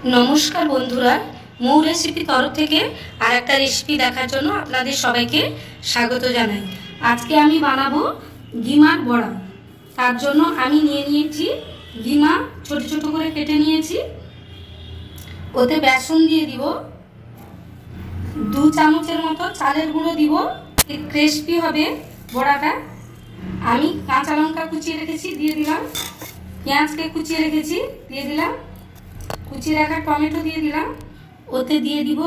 নমস্কার বন্ধুরা, মৌ রেসিপি তরফ থেকে আর একটা রেসিপি দেখার জন্য আপনাদের সবাইকে স্বাগত জানাই। আজকে আমি বানাবো গিমার বড়া। তার জন্য আমি নিয়েছি গিমা, ছোট ছোট করে কেটে নিয়েছি। ওতে বেসন দিয়ে দিব, 2 চামচের মতো চালের গুঁড়ো দিব, ক্রিস্পি হবে বড়াটা। আমি কাঁচা লঙ্কা কুচিয়ে রেখেছি, দিয়ে দিলাম। পেঁয়াজকে কুচিয়ে রেখেছি, দিয়ে দিলাম। কুচিয়ে রাখা টমেটো দিয়ে দিলাম। ওতে দিয়ে দিব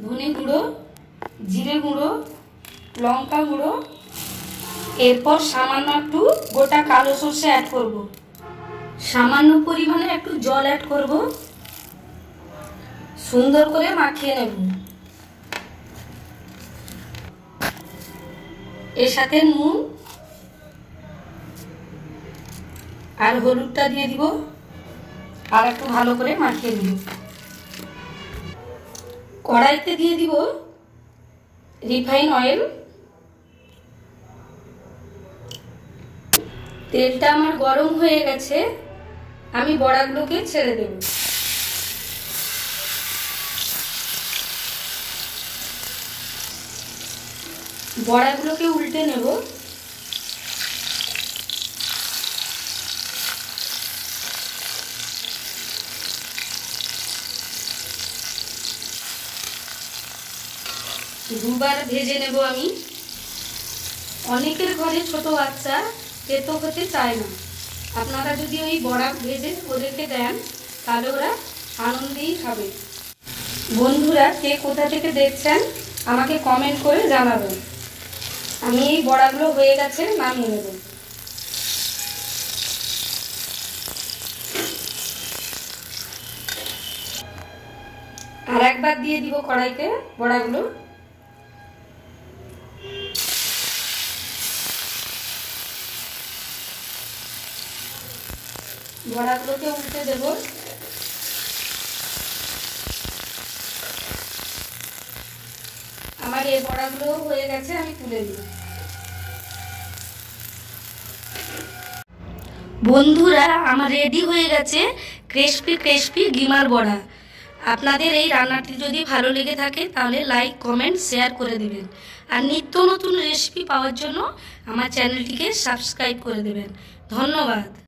ধনে গুঁড়ো, জিরে গুঁড়ো, লঙ্কা গুঁড়ো। এরপর সামান্য একটু গোটা কালো সর্ষে অ্যাড করব। সামান্য পরিমাণে একটু জল অ্যাড করব। সুন্দর করে মাখিয়ে নেব। এর সাথে নুন আর হলুদটা দিয়ে দিব, আর একটু ভালো করে মাখিয়ে দিব। কড়াইতে দিয়ে দিব রিফাইন অয়েল। তেলটা আমার গরম হয়ে গেছে, আমি বড়াগুলোকে ছেড়ে দেব। বড়াগুলোকে উল্টে নেব। দুবার ভেজে নেব আমি। অনেকের ঘরে ছোট বাচ্চা তেতো খেতে চায় না। আপনারা যদি ওই বড়া ভেজে ওদেরকে দেন, তাহলে ওরা আনন্দেই খাবে। বন্ধুরা, কে কোথা থেকে দেখছেন আমাকে কমেন্ট করে জানাবেন। আমি এই বড়াগুলো হয়ে গেছে, নামিয়ে নেব। আর একবার দিয়ে দিব কড়াইতে বড়াগুলো। বড়াগুলোকে উল্টে দেব। আমার এই বড়াগুলো হয়ে গেছে, আমি তুলে দিই। বন্ধুরা, আমার রেডি হয়ে গেছে ক্রিস্পি ক্রিস্পি গিমার বড়া। আপনাদের এই রান্নাটি যদি ভালো লেগে থাকে তাহলে লাইক, কমেন্ট, শেয়ার করে দেবেন। আর নিত্য নতুন রেসিপি পাওয়ার জন্য আমার চ্যানেলটিকে সাবস্ক্রাইব করে দেবেন। ধন্যবাদ।